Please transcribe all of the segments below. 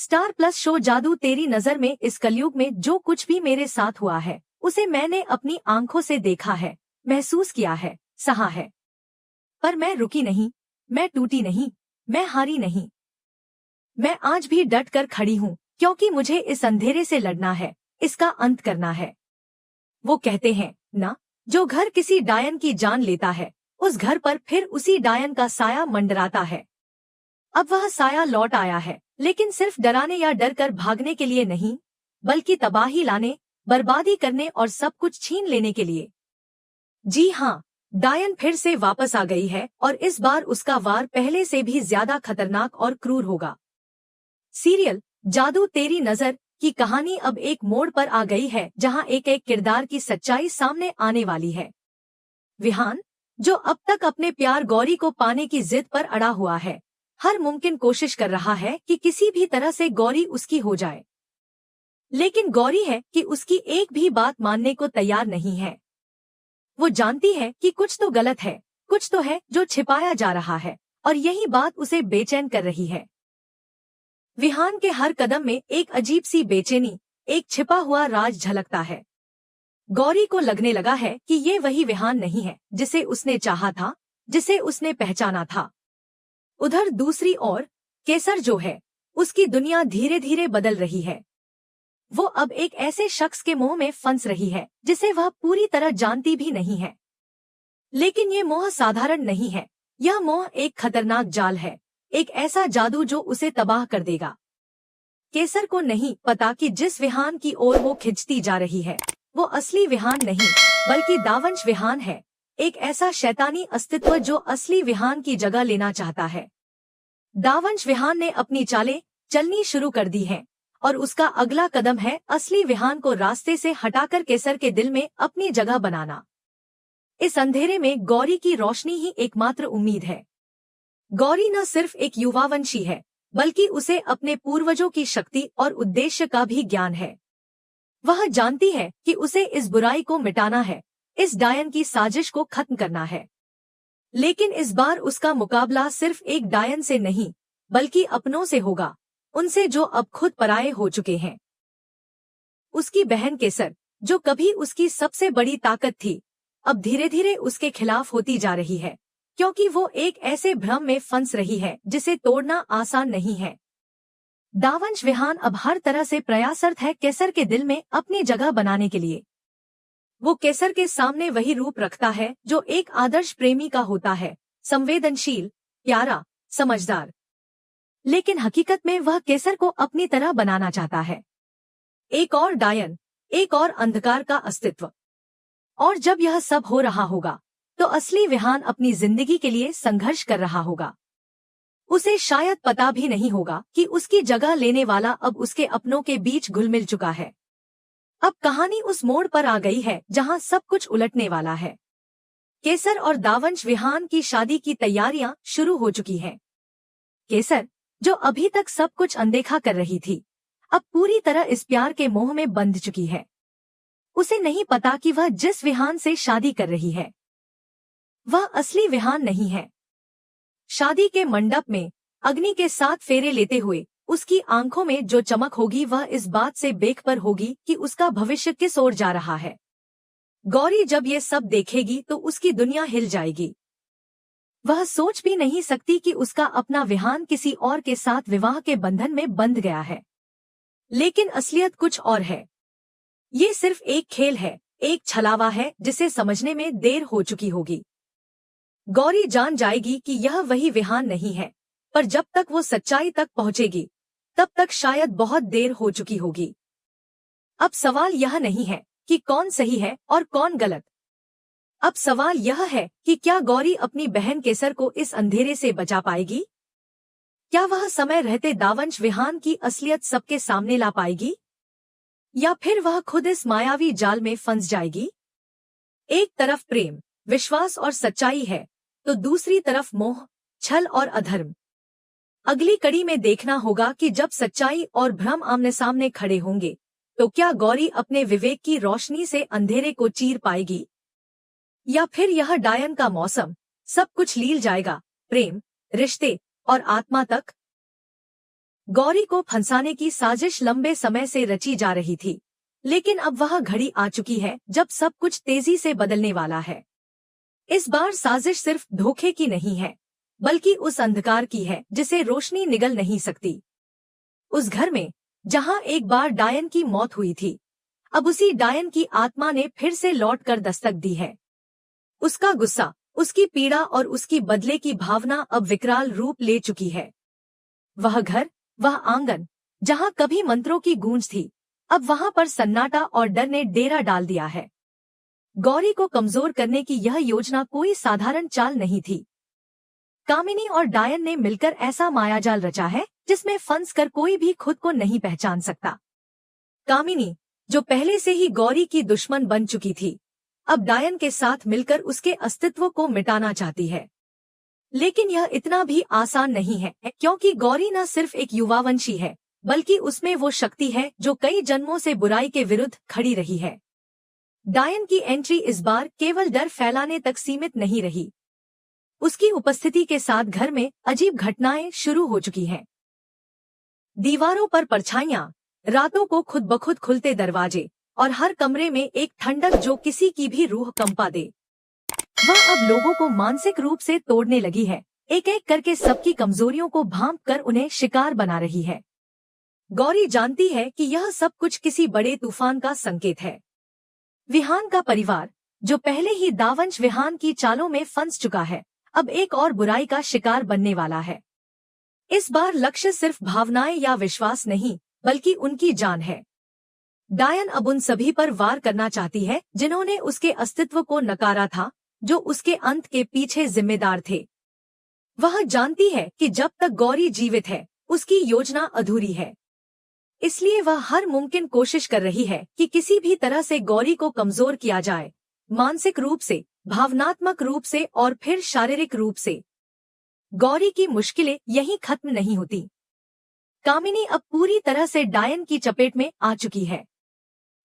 Star plus show जादू तेरी नजर में। इस कलयुग में जो कुछ भी मेरे साथ हुआ है उसे मैंने अपनी आंखों से देखा है, महसूस किया है, सहा है। पर मैं रुकी नहीं, मैं टूटी नहीं, मैं हारी नहीं। मैं आज भी डट कर खड़ी हूँ, क्योंकि मुझे इस अंधेरे से लड़ना है, इसका अंत करना है। वो कहते हैं ना, जो घर किसी डायन की जान लेता है उस घर पर फिर उसी डायन का साया मंडराता है। अब वह साया लौट आया है, लेकिन सिर्फ डराने या डर कर भागने के लिए नहीं, बल्कि तबाही लाने, बर्बादी करने और सब कुछ छीन लेने के लिए। जी हाँ, डायन फिर से वापस आ गई है और इस बार उसका वार पहले से भी ज्यादा खतरनाक और क्रूर होगा। सीरियल जादू तेरी नजर की कहानी अब एक मोड़ पर आ गई है, जहां एक एक किरदार की सच्चाई सामने आने वाली है। विहान, जो अब तक अपने प्यार गौरी को पाने की जिद पर अड़ा हुआ है, हर मुमकिन कोशिश कर रहा है कि किसी भी तरह से गौरी उसकी हो जाए। लेकिन गौरी है कि उसकी एक भी बात मानने को तैयार नहीं है। वो जानती है कि कुछ तो गलत है, कुछ तो है जो छिपाया जा रहा है, और यही बात उसे बेचैन कर रही है। विहान के हर कदम में एक अजीब सी बेचैनी, एक छिपा हुआ राज झलकता है। गौरी को लगने लगा है कि ये वही विहान नहीं है जिसे उसने चाहा था, जिसे उसने पहचाना था। उधर दूसरी ओर केसर जो है, उसकी दुनिया धीरे धीरे बदल रही है। वो अब एक ऐसे शख्स के मोह में फंस रही है जिसे वह पूरी तरह जानती भी नहीं है। लेकिन ये मोह साधारण नहीं है, यह मोह एक खतरनाक जाल है, एक ऐसा जादू जो उसे तबाह कर देगा। केसर को नहीं पता कि जिस विहान की ओर वो खिंचती जा रही है वो असली विहान नहीं, बल्कि दावंश विहान है, एक ऐसा शैतानी अस्तित्व जो असली विहान की जगह लेना चाहता है। दावंश विहान ने अपनी चालें चलनी शुरू कर दी हैं, और उसका अगला कदम है असली विहान को रास्ते से हटाकर केसर के दिल में अपनी जगह बनाना। इस अंधेरे में गौरी की रोशनी ही एकमात्र उम्मीद है। गौरी न सिर्फ एक युवावंशी है, बल्कि उसे अपने पूर्वजों की शक्ति और उद्देश्य का भी ज्ञान है। वह जानती है कि उसे इस बुराई को मिटाना है, इस डायन की साजिश को खत्म करना है। लेकिन इस बार उसका मुकाबला सिर्फ एक डायन से नहीं, बल्कि अपनों से होगा, उनसे जो अब खुद पराये हो चुके हैं। उसकी बहन केसर, जो कभी उसकी सबसे बड़ी ताकत थी, अब धीरे धीरे उसके खिलाफ होती जा रही है, क्योंकि वो एक ऐसे भ्रम में फंस रही है जिसे तोड़ना आसान नहीं है। दावंश विहान अब हर तरह से प्रयासरत है केसर के दिल में अपनी जगह बनाने के लिए। वो केसर के सामने वही रूप रखता है जो एक आदर्श प्रेमी का होता है, संवेदनशील, प्यारा, समझदार। लेकिन हकीकत में वह केसर को अपनी तरह बनाना चाहता है। एक और डायन, एक और अंधकार का अस्तित्व। और जब यह सब हो रहा होगा तो असली विहान अपनी जिंदगी के लिए संघर्ष कर रहा होगा। उसे शायद पता भी नहीं होगा कि उसकी जगह लेने वाला अब उसके अपनों के बीच घुल मिल चुका है। अब कहानी उस मोड़ पर आ गई है जहां सब कुछ उलटने वाला है। केसर और दावंश विहान की शादी की तैयारियां शुरू हो चुकी हैं। केसर, जो अभी तक सब कुछ अनदेखा कर रही थी, अब पूरी तरह इस प्यार के मोह में बंध चुकी है। उसे नहीं पता कि वह जिस विहान से शादी कर रही है वह असली विहान नहीं है। शादी के मंडप में अग्नि के साथ फेरे लेते हुए उसकी आंखों में जो चमक होगी वह इस बात से बेखबर होगी कि उसका भविष्य किस ओर जा रहा है। गौरी जब ये सब देखेगी तो उसकी दुनिया हिल जाएगी। वह सोच भी नहीं सकती कि उसका अपना विहान किसी और के साथ विवाह के बंधन में बंध गया है। लेकिन असलियत कुछ और है। ये सिर्फ एक खेल है, एक छलावा है जिसे समझने में देर हो चुकी होगी। गौरी जान जाएगी कि यह वही विहान नहीं है, पर जब तक वो सच्चाई तक पहुंचेगी तब तक शायद बहुत देर हो चुकी होगी। अब सवाल यह नहीं है कि कौन सही है और कौन गलत। अब सवाल यह है कि क्या गौरी अपनी बहन केसर को इस अंधेरे से बचा पाएगी? क्या वह समय रहते दावंश विहान की असलियत सबके सामने ला पाएगी? या फिर वह खुद इस मायावी जाल में फंस जाएगी? एक तरफ प्रेम, विश्वास और सच्चाई है, तो दूसरी तरफ मोह, छल और अधर्म। अगली कड़ी में देखना होगा कि जब सच्चाई और भ्रम आमने सामने खड़े होंगे तो क्या गौरी अपने विवेक की रोशनी से अंधेरे को चीर पाएगी, या फिर यह डायन का मौसम सब कुछ लील जाएगा, प्रेम, रिश्ते और आत्मा तक। गौरी को फंसाने की साजिश लंबे समय से रची जा रही थी, लेकिन अब वह घड़ी आ चुकी है जब सब कुछ तेजी से बदलने वाला है। इस बार साजिश सिर्फ धोखे की नहीं है, बल्कि उस अंधकार की है जिसे रोशनी निगल नहीं सकती। उस घर में जहां एक बार डायन की मौत हुई थी, अब उसी डायन की आत्मा ने फिर से लौटकर दस्तक दी है। उसका गुस्सा, उसकी पीड़ा और उसकी बदले की भावना अब विकराल रूप ले चुकी है। वह घर, वह आंगन, जहां कभी मंत्रों की गूंज थी, अब वहां पर सन्नाटा और डर ने डेरा डाल दिया है। गौरी को कमजोर करने की यह योजना कोई साधारण चाल नहीं थी। कामिनी और डायन ने मिलकर ऐसा मायाजाल रचा है जिसमें फंस कर कोई भी खुद को नहीं पहचान सकता। कामिनी, जो पहले से ही गौरी की दुश्मन बन चुकी थी, अब डायन के साथ मिलकर उसके अस्तित्व को मिटाना चाहती है। लेकिन यह इतना भी आसान नहीं है, क्योंकि गौरी न सिर्फ एक युवावंशी है, बल्कि उसमें वो शक्ति है जो कई जन्मों से बुराई के विरुद्ध खड़ी रही है। डायन की एंट्री इस बार केवल डर फैलाने तक सीमित नहीं रही। उसकी उपस्थिति के साथ घर में अजीब घटनाएं शुरू हो चुकी हैं। दीवारों पर परछाइयां, रातों को खुद ब खुद खुलते दरवाजे और हर कमरे में एक ठंडक जो किसी की भी रूह कंपा दे। वह अब लोगों को मानसिक रूप से तोड़ने लगी है, एक एक करके सबकी कमजोरियों को भांप कर उन्हें शिकार बना रही है। गौरी जानती है कि यह सब कुछ किसी बड़े तूफान का संकेत है। विहान का परिवार, जो पहले ही दावंश विहान की चालों में फंस चुका है, अब एक और बुराई का शिकार बनने वाला है। इस बार लक्ष्य सिर्फ भावनाएं या विश्वास नहीं, बल्कि उनकी जान है। डायन अब उन सभी पर वार करना चाहती है जिन्होंने उसके अस्तित्व को नकारा था, जो उसके अंत के पीछे जिम्मेदार थे। वह जानती है कि जब तक गौरी जीवित है, उसकी योजना अधूरी है। इसलिए वह हर मुमकिन कोशिश कर रही है कि किसी भी तरह से गौरी को कमजोर किया जाए, मानसिक रूप से, भावनात्मक रूप से और फिर शारीरिक रूप से। गौरी की मुश्किलें यहीं खत्म नहीं होती। कामिनी अब पूरी तरह से डायन की चपेट में आ चुकी है।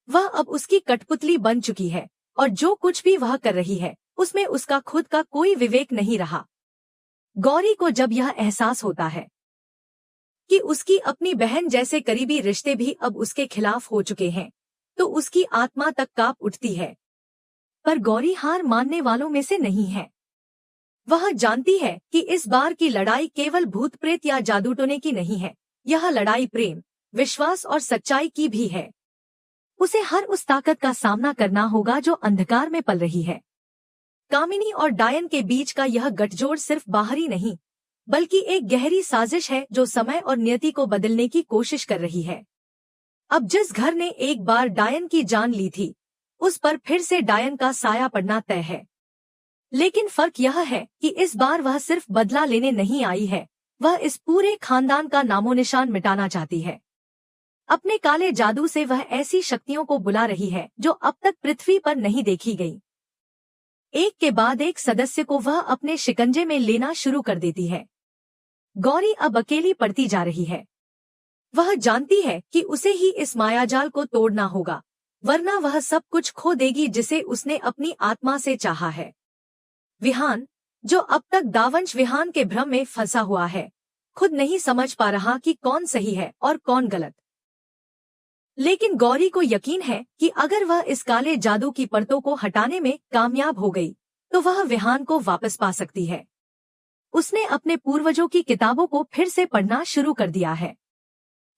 वह अब उसकी कठपुतली बन चुकी है और जो कुछ भी वह कर रही है, उसमें उसका खुद का कोई विवेक नहीं रहा। गौरी को जब यह एहसास होता है कि उसकी अपनी बहन जैसे करीबी रिश्ते भी अब उसके खिलाफ हो चुके हैं, तो उसकी आत्मा तक कांप उठती है। पर गौरी हार मानने वालों में से नहीं है। वह जानती है कि इस बार की लड़ाई केवल भूत प्रेत या जादू टोने की नहीं है, यह लड़ाई प्रेम, विश्वास और सच्चाई की भी है। उसे हर उस ताकत का सामना करना होगा जो अंधकार में पल रही है। कामिनी और डायन के बीच का यह गठजोड़ सिर्फ बाहरी नहीं, बल्कि एक गहरी साजिश है जो समय और नियति को बदलने की कोशिश कर रही है। अब जिस घर ने एक बार डायन की जान ली थी, उस पर फिर से डायन का साया पड़ना तय है। लेकिन फर्क यह है कि इस बार वह सिर्फ बदला लेने नहीं आई है, वह इस पूरे खानदान का नामोनिशान मिटाना चाहती है। अपने काले जादू से वह ऐसी शक्तियों को बुला रही है जो अब तक पृथ्वी पर नहीं देखी गई। एक के बाद एक सदस्य को वह अपने शिकंजे में लेना शुरू कर देती है। गौरी अब अकेली पड़ती जा रही है। वह जानती है कि उसे ही इस मायाजाल को तोड़ना होगा, वरना वह सब कुछ खो देगी जिसे उसने अपनी आत्मा से चाहा है। विहान, जो अब तक दावंश विहान के भ्रम में फंसा हुआ है, खुद नहीं समझ पा रहा कि कौन सही है और कौन गलत। लेकिन गौरी को यकीन है कि अगर वह इस काले जादू की परतों को हटाने में कामयाब हो गई, तो वह विहान को वापस पा सकती है। उसने अपने पूर्वजों की किताबों को फिर से पढ़ना शुरू कर दिया है।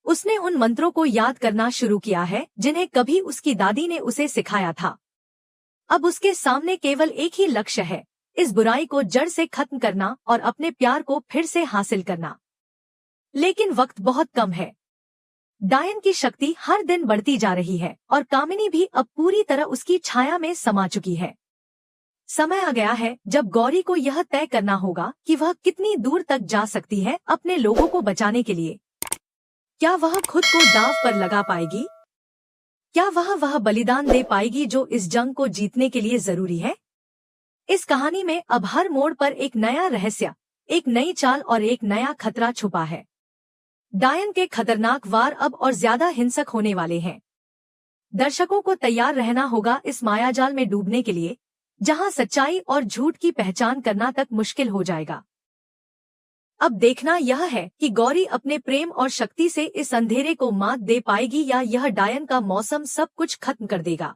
उसने उन मंत्रों को याद करना शुरू किया है जिन्हें कभी उसकी दादी ने उसे सिखाया था। अब उसके सामने केवल एक ही लक्ष्य है, इस बुराई को जड़ से खत्म करना और अपने प्यार को फिर से हासिल करना। लेकिन वक्त बहुत कम है। डायन की शक्ति हर दिन बढ़ती जा रही है और कामिनी भी अब पूरी तरह उसकी छाया में समा चुकी है। समय आ गया है जब गौरी को यह तय करना होगा कि वह कितनी दूर तक जा सकती है अपने लोगों को बचाने के लिए। क्या वह खुद को दांव पर लगा पाएगी? क्या वह बलिदान दे पाएगी जो इस जंग को जीतने के लिए जरूरी है? इस कहानी में अब हर मोड़ पर एक नया रहस्य, एक नई चाल और एक नया खतरा छुपा है। डायन के खतरनाक वार अब और ज्यादा हिंसक होने वाले हैं। दर्शकों को तैयार रहना होगा इस मायाजाल में डूबने के लिए, जहां सच्चाई और झूठ की पहचान करना तक मुश्किल हो जाएगा। अब देखना यह है कि गौरी अपने प्रेम और शक्ति से इस अंधेरे को मात दे पाएगी या यह डायन का मौसम सब कुछ खत्म कर देगा।